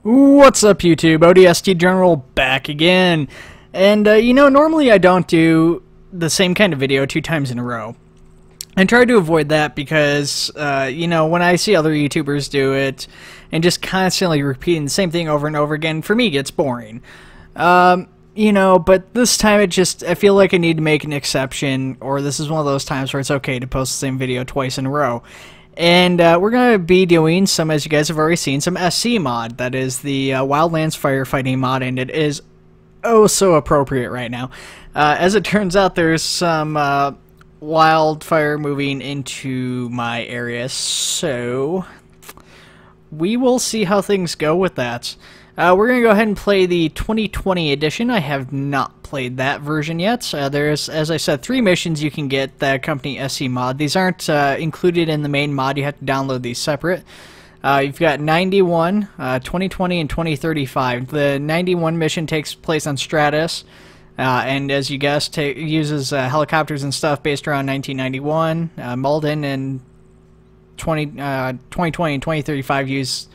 What's up, YouTube? ODST General back again. And, normally I don't do the same kind of video 2 times in a row. I try to avoid that because, when I see other YouTubers do it and just constantly repeating the same thing over and over again, for me it gets boring. But this time I feel like I need to make an exception, or this is one of those times where it's okay to post the same video twice in a row. And we're going to be doing some, as you guys have already seen, some SC mod. That is the Wildlands Firefighting mod, and it is oh so appropriate right now. As it turns out, there's some wildfire moving into my area, so we will see how things go with that. We're going to go ahead and play the 2020 edition. I have not played that version yet. There's, as I said, 3 missions you can get that accompany SC mod. These aren't included in the main mod. You have to download these separate. You've got 91, 2020, and 2035. The 91 mission takes place on Stratus, and as you guessed, uses helicopters and stuff based around 1991. Malden and 2020 and 2035 use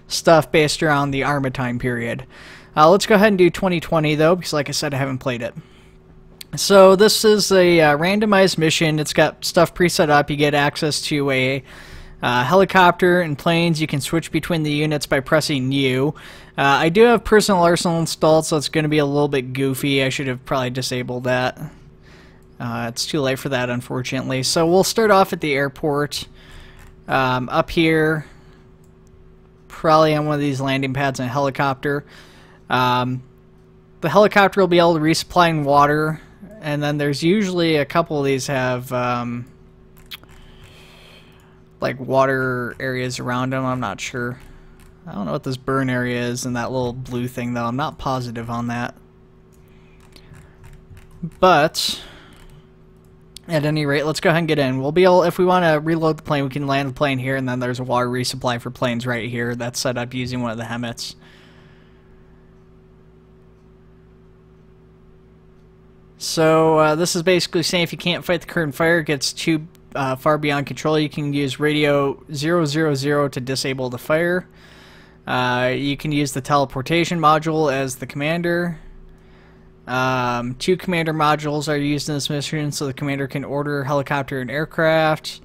stuff based around the ARMA time period. Let's go ahead and do 2020 though, because like I said, I haven't played it. So this is a randomized mission. It's got stuff preset up. You get access to a helicopter and planes. You can switch between the units by pressing U. I do have personal arsenal installed, so it's going to be a little bit goofy. I should have probably disabled that. It's too late for that, unfortunately. So we'll start off at the airport up here, probably on one of these landing pads in a helicopter. The helicopter will be able to resupply water, and then there's usually a couple of these have like water areas around them. I'm not sure. I don't know what this burn area is and that little blue thing though. I'm not positive on that. But at any rate, let's go ahead and get in. We'll be able, if we want to reload the plane, we can land the plane here, and then there's a water resupply for planes right here. That's set up using one of the HEMTs. So this is basically saying if you can't fight the current fire, it gets too far beyond control, you can use radio 000 to disable the fire. You can use the teleportation module as the commander. 2 commander modules are used in this mission, so the commander can order helicopter and aircraft.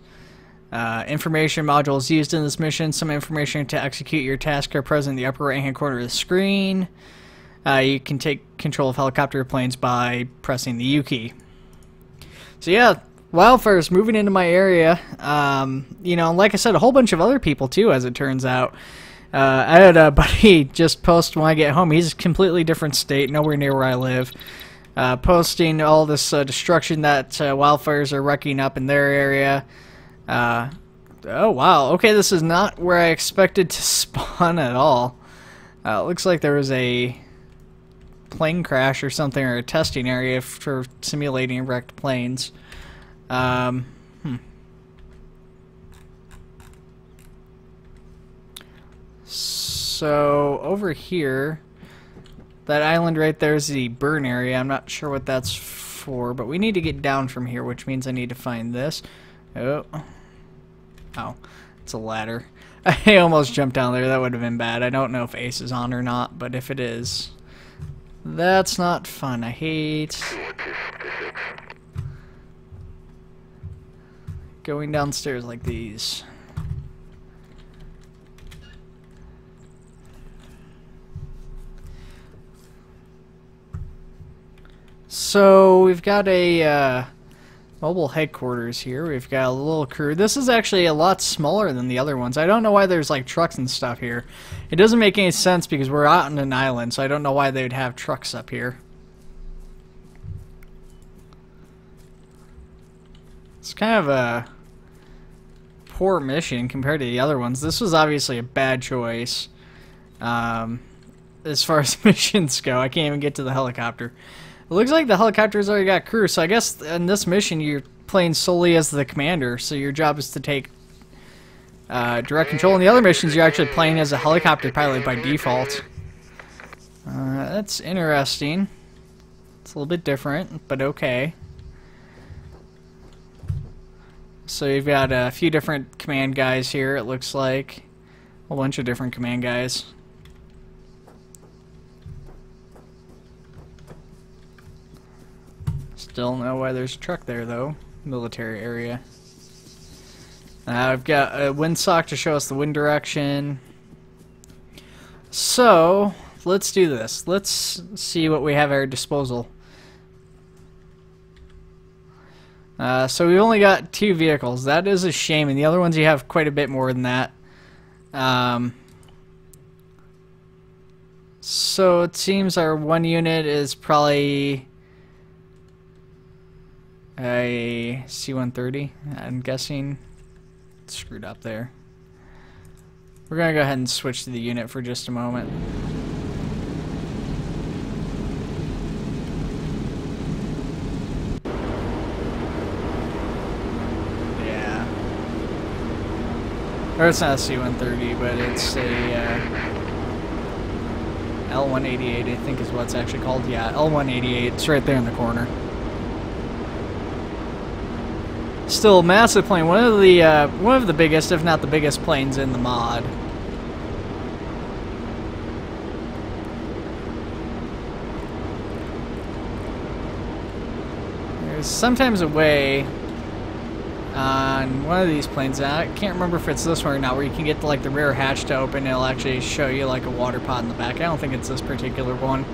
Information modules used in this mission. Some information to execute your task are present in the upper right hand corner of the screen. You can take control of helicopter planes by pressing the U key. So yeah, wildfire's moving into my area. Like I said, a whole bunch of other people too, as it turns out. I had a buddy just post when I get home. He's a completely different state, nowhere near where I live. Posting all this destruction that wildfires are wrecking up in their area. Oh wow, okay, this is not where I expected to spawn at all. It looks like there was a plane crash or something, or a testing area for simulating wrecked planes. So over here, that island right there is the burn area. I'm not sure what that's for, but we need to get down from here, which means I need to find this. Oh, it's a ladder. I almost jumped down there. That would have been bad. I don't know if Ace is on or not, but if it is, that's not fun. I hate going downstairs like these. So we've got a mobile headquarters here. We've got a little crew. This is actually a lot smaller than the other ones. I don't know why there's like trucks and stuff here. It doesn't make any sense because we're out on an island, so I don't know why they'd have trucks up here. It's kind of a poor mission compared to the other ones. This was obviously a bad choice as far as missions go. I can't even get to the helicopter. It looks like the helicopter's already got crew, so I guess in this mission you're playing solely as the commander, so your job is to take direct control. In the other missions you're actually playing as a helicopter pilot by default. That's interesting. It's a little bit different, but okay. So you've got a few different command guys here, it looks like. A bunch of different command guys. Still don't know why there's a truck there, though. Military area. I've got a windsock to show us the wind direction. So, let's do this. Let's see what we have at our disposal. So we've only got 2 vehicles. That is a shame, and the other ones you have quite a bit more than that. So it seems our one unit is probably a C-130. I'm guessing. It's screwed up there. We're gonna go ahead and switch to the unit for just a moment. Yeah. Or it's not a C-130, but it's a L-188, I think is what it's actually called. Yeah, L-188. It's right there in the corner. Still, massive plane. One of the biggest, if not the biggest, planes in the mod. There's sometimes a way on one of these planes. I can't remember if it's this one or not, where you can get to, like, the rear hatch to open. It'll actually show you like a water pod in the back. I don't think it's this particular one.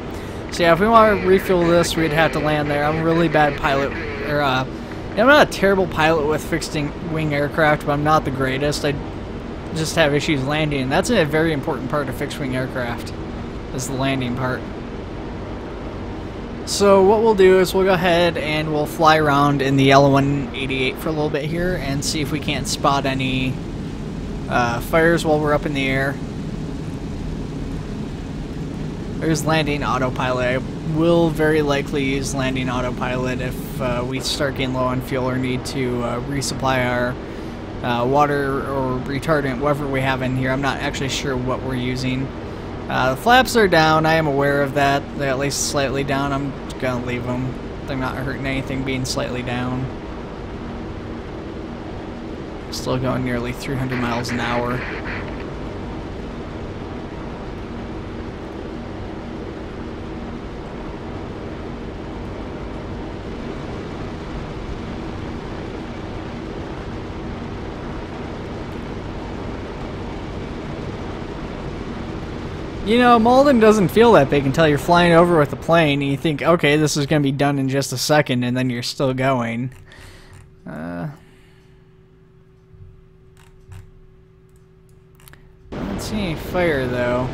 So yeah, if we want to refuel this, we'd have to land there. I'm a really bad pilot, or I'm not a terrible pilot with fixed-wing aircraft, but I'm not the greatest. I just have issues landing, and that's a very important part of fixed-wing aircraft, is the landing part. So what we'll do is we'll go ahead and we'll fly around in the L-188 for a little bit here and see if we can't spot any fires while we're up in the air. There's landing autopilot. I will very likely use landing autopilot if we start getting low on fuel or need to resupply our water or retardant, whatever we have in here. I'm not actually sure what we're using. The flaps are down. I am aware of that. They're at least slightly down. I'm gonna leave them. They're not hurting anything being slightly down. Still going nearly 300 miles an hour. You know, Malden doesn't feel that big until you're flying over with a plane and you think, okay, this is going to be done in just a second, and then you're still going. I don't see any fire, though.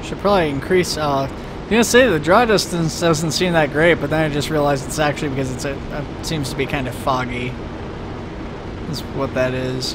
Should probably increase. I'm gonna say the draw distance doesn't seem that great, but then I just realized it's actually because it seems to be kind of foggy. That's what that is.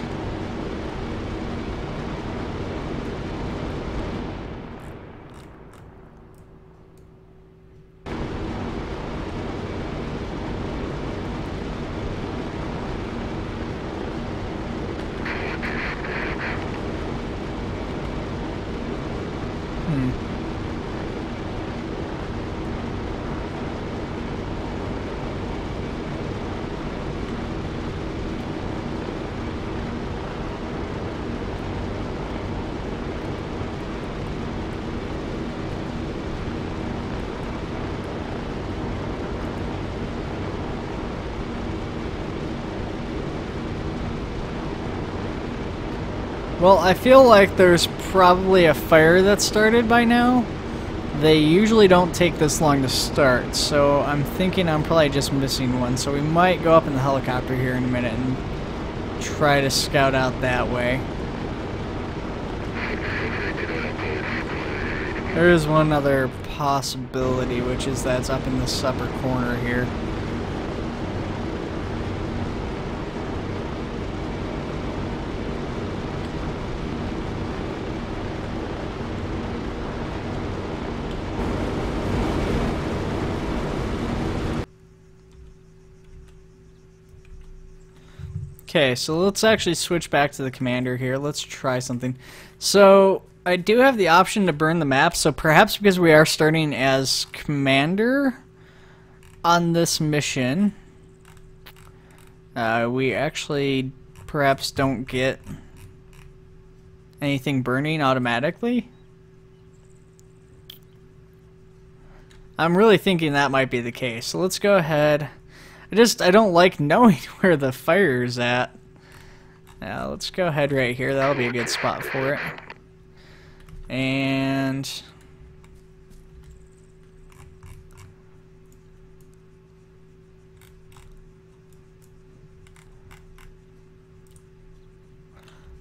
Well, I feel like there's probably a fire that started by now. They usually don't take this long to start, so I'm thinking I'm probably just missing one. So we might go up in the helicopter here in a minute and try to scout out that way. There is one other possibility, which is that's up in this upper corner here. Okay, so let's actually switch back to the commander here. Let's try something. So I do have the option to burn the map, so perhaps because we are starting as commander on this mission, we actually perhaps don't get anything burning automatically. I'm really thinking that might be the case. So let's go ahead. I don't like knowing where the fire is at. Now let's go ahead right here. That'll be a good spot for it. And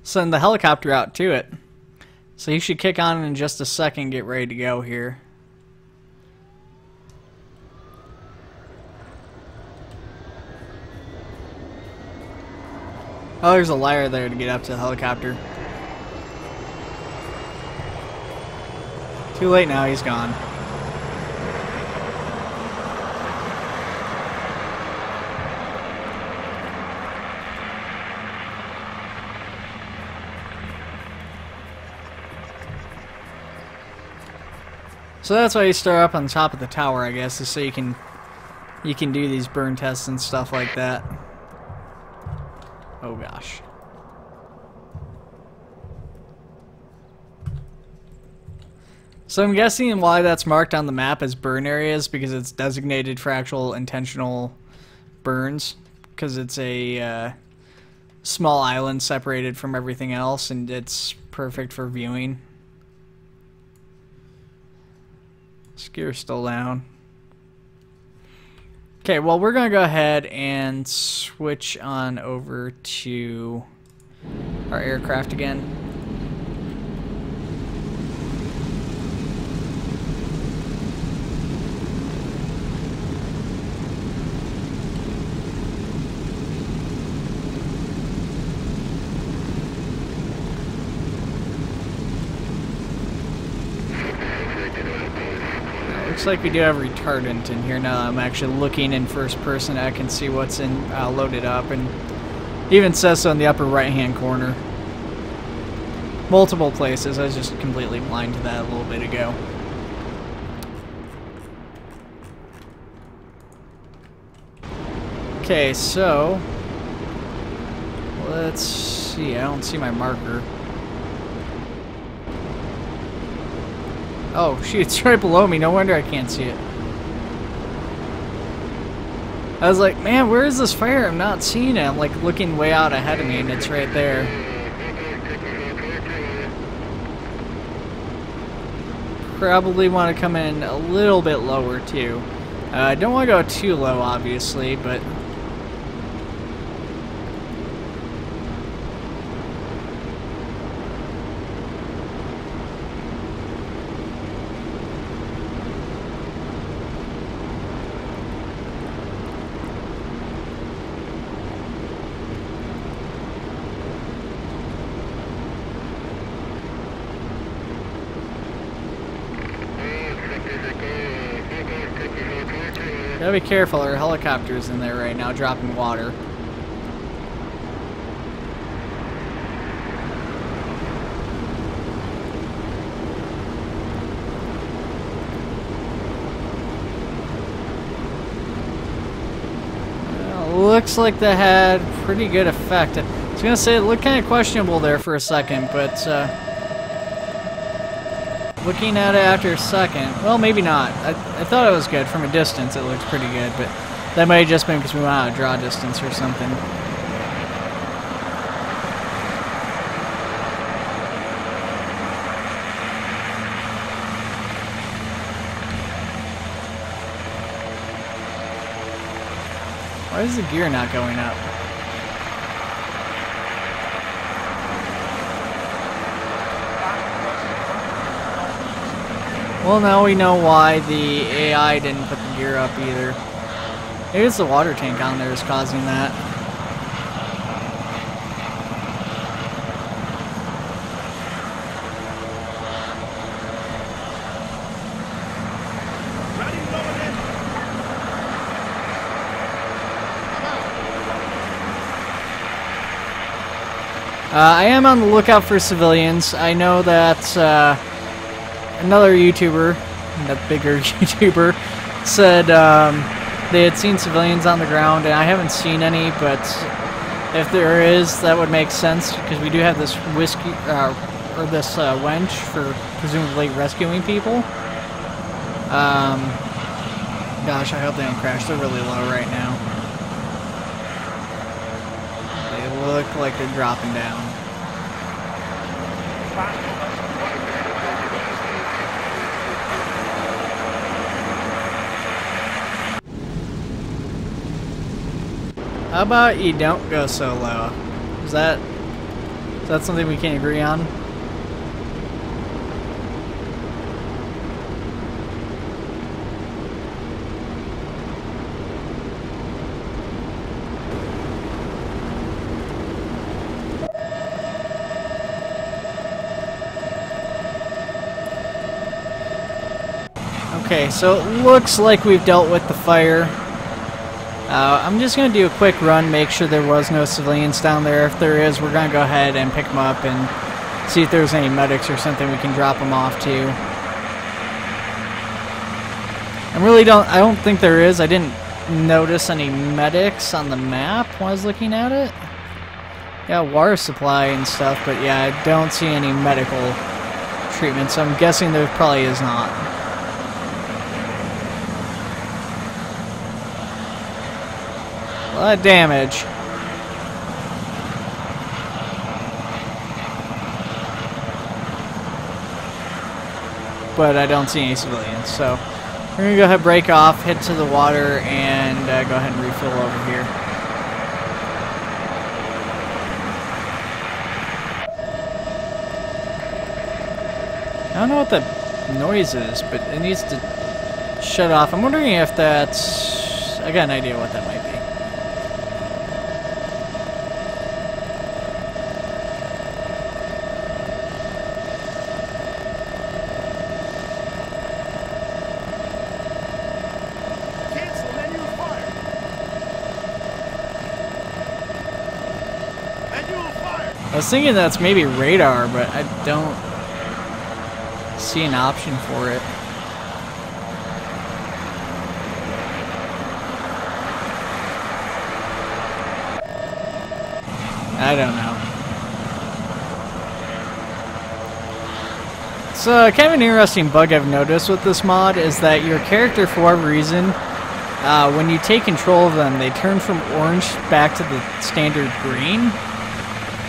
send the helicopter out to it. So he should kick on in just a second, get ready to go here. Oh, there's a liar there to get up to the helicopter. Too late now, he's gone. So that's why you start up on top of the tower, I guess, is so you can do these burn tests and stuff like that. Oh gosh. So I'm guessing why that's marked on the map as burn areas, because it's designated for actual intentional burns, because it's a small island separated from everything else, and it's perfect for viewing. Skier's still down. Okay, well, we're going to go ahead and switch on over to our aircraft again. Looks like we do have retardant in here now. I'm actually looking in first person. I can see what's in loaded up, and even says so in the upper right hand corner. Multiple places. I was just completely blind to that a little bit ago. Okay, so let's see. I don't see my marker. Oh, shoot, it's right below me. No wonder I can't see it. I was like, man, where is this fire? I'm not seeing it. I'm like looking way out ahead of me, and it's right there. Probably want to come in a little bit lower, too. I don't want to go too low, obviously, but... Gotta be careful, our helicopter's in there right now dropping water. Well, looks like that had pretty good effect. I was gonna say it looked kind of questionable there for a second, but looking at it after a second, well, maybe not. I thought it was good. From a distance, it looks pretty good, but that might have just been because we went out of draw distance or something. Why is the gear not going up? Well, now we know why the AI didn't put the gear up either. Maybe it's the water tank on there is causing that. I am on the lookout for civilians. I know that another YouTuber, a bigger YouTuber, said they had seen civilians on the ground, and I haven't seen any, but if there is, that would make sense, because we do have this whiskey, or this wench for presumably rescuing people. Gosh, I hope they don't crash. They're really low right now. They look like they're dropping down. How about you don't go so low? Is that something we can agree on? Okay, so it looks like we've dealt with the fire. I'm just going to do a quick run, make sure there was no civilians down there. If there is, we're going to go ahead and pick them up and see if there's any medics or something we can drop them off to. I don't think there is. I didn't notice any medics on the map when I was looking at it. Yeah, water supply and stuff, but yeah, I don't see any medical treatment, so I'm guessing there probably is not. A lot of damage. But I don't see any civilians, so we're going to go ahead and break off, head to the water, and go ahead and refill over here. I don't know what the noise is, but it needs to shut off. I'm wondering if that's... I got an idea what that might be. I was thinking that's maybe radar, but I don't see an option for it. I don't know. So, kind of an interesting bug I've noticed with this mod is that your character, for whatever reason, when you take control of them, they turn from orange back to the standard green.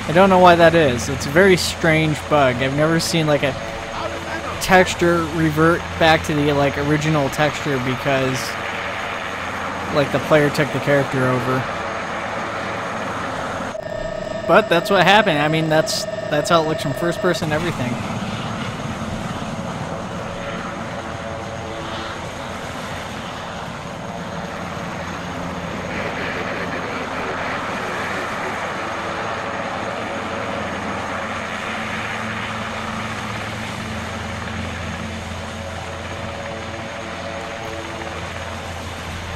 I don't know why that is. It's a very strange bug. I've never seen like a texture revert back to the like original texture because like the player took the character over. But that's what happened. I mean, that's how it looks from first person, everything.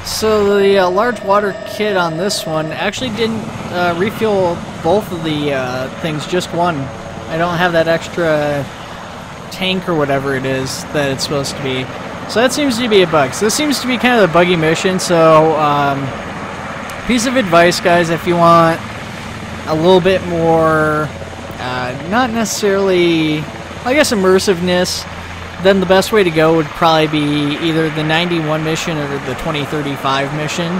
So the large water kit on this one actually didn't refuel both of the things, just one. I don't have that extra tank or whatever it is that it's supposed to be. So that seems to be a bug. So this seems to be kind of the buggy mission. So piece of advice, guys, if you want a little bit more, not necessarily, I guess, immersiveness, then the best way to go would probably be either the 91 mission or the 2035 mission.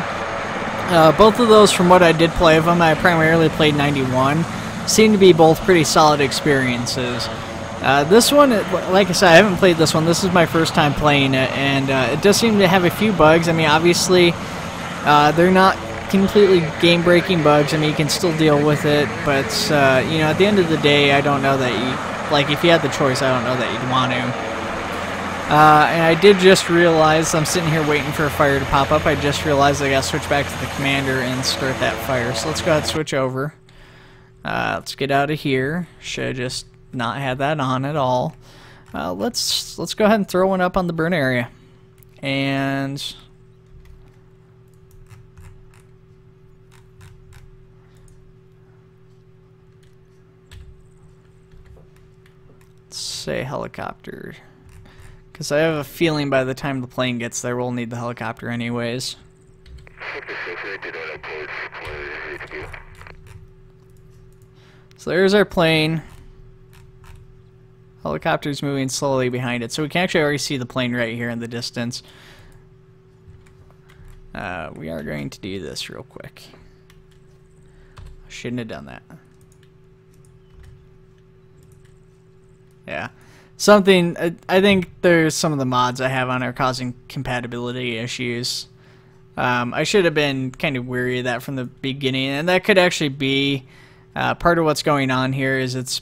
Both of those, from what I did play of them, I primarily played 91, seem to be both pretty solid experiences. This one, like I said, I haven't played this one. This is my first time playing it, and it does seem to have a few bugs. I mean, obviously, they're not completely game-breaking bugs. I mean, you can still deal with it, but, you know, at the end of the day, I don't know that you, like, if you had the choice, I don't know that you'd want to. And I did just realize, I'm sitting here waiting for a fire to pop up, I just realized I gotta switch back to the commander and start that fire. So let's go ahead and switch over. Let's get out of here. Should have just not had that on at all. Let's go ahead and throw one up on the burn area. And... say helicopter. Because I have a feeling by the time the plane gets there, we'll need the helicopter anyways. So there's our plane. Helicopter's moving slowly behind it, so we can actually already see the plane right here in the distance. We are going to do this real quick. I shouldn't have done that. Yeah. Something, I think there's some of the mods I have on are causing compatibility issues. I should have been kind of wary of that from the beginning, and that could actually be part of what's going on here is it's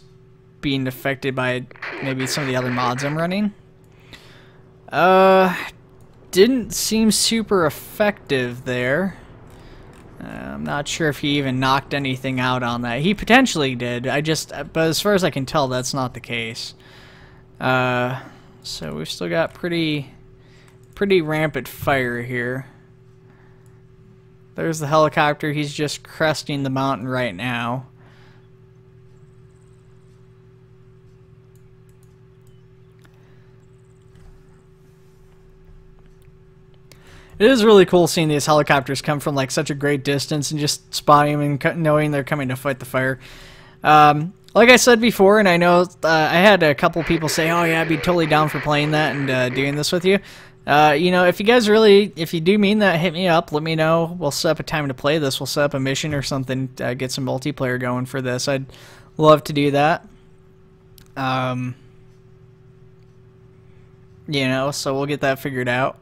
being affected by maybe some of the other mods I'm running. Didn't seem super effective there. I'm not sure if he even knocked anything out on that. He potentially did. But as far as I can tell, that's not the case. So we've still got pretty rampant fire here. There's the helicopter. He's just cresting the mountain right now. It is really cool seeing these helicopters come from like such a great distance and just spotting them and knowing they're coming to fight the fire. Like I said before, and I know I had a couple people say, "Oh yeah, I'd be totally down for playing that and doing this with you." You know, if you guys if you do mean that, hit me up. Let me know. We'll set up a time to play this. We'll set up a mission or something. Get some multiplayer going for this. I'd love to do that. You know, so we'll get that figured out.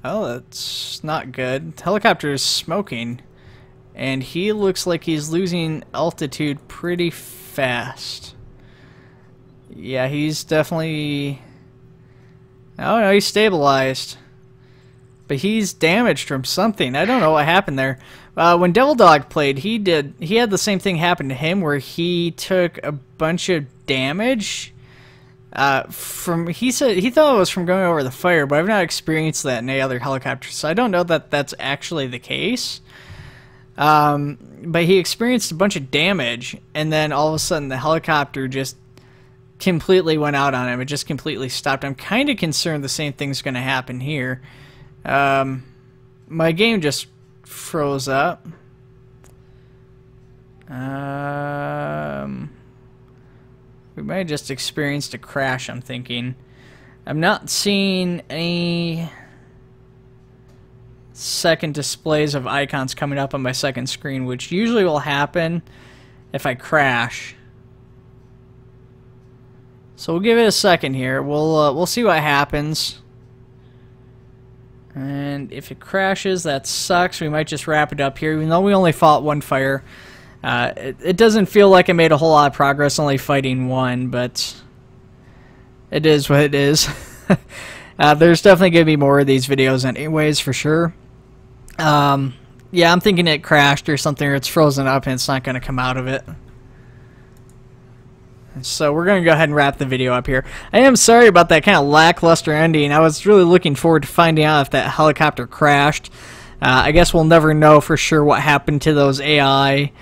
Oh, that's not good. The helicopter is smoking, and he looks like he's losing altitude pretty fast. Yeah, he's definitely... Oh no, he's stabilized. But he's damaged from something. I don't know what happened there. When Devil Dog played, he had the same thing happen to him where he took a bunch of damage. He said he thought it was from going over the fire, but I've not experienced that in any other helicopters, so I don't know that that's actually the case. But he experienced a bunch of damage, and then all of a sudden the helicopter just completely went out on him. It just completely stopped. I'm kind of concerned the same thing's going to happen here. My game just froze up. We might have just experienced a crash, I'm thinking. I'm not seeing any second displays of icons coming up on my second screen, which usually will happen if I crash. So we'll give it a second here. We'll see what happens. And if it crashes, that sucks. We might just wrap it up here, even though we only fought one fire. It doesn't feel like I made a whole lot of progress only fighting one, but it is what it is. There's definitely going to be more of these videos anyways, for sure. Yeah, I'm thinking it crashed or something, or it's frozen up and it's not going to come out of it. So we're going to go ahead and wrap the video up here. I am sorry about that kind of lackluster ending. I was really looking forward to finding out if that helicopter crashed. I guess we'll never know for sure what happened to those AI.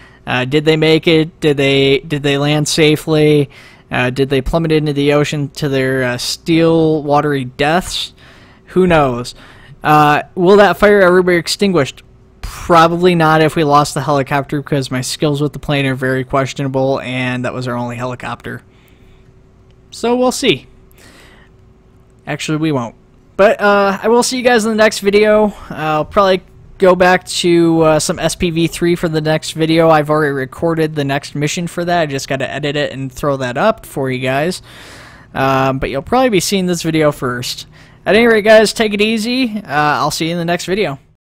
Did they make it? Did they land safely? Did they plummet into the ocean to their steel watery deaths? Who knows? Will that fire ever be extinguished? Probably not if we lost the helicopter, because my skills with the plane are very questionable, and that was our only helicopter. So we'll see. Actually, we won't. But I will see you guys in the next video. I'll probably go back to some SPV3 for the next video. I've already recorded the next mission for that. I just got to edit it and throw that up for you guys. But you'll probably be seeing this video first. At any rate, guys, take it easy. I'll see you in the next video.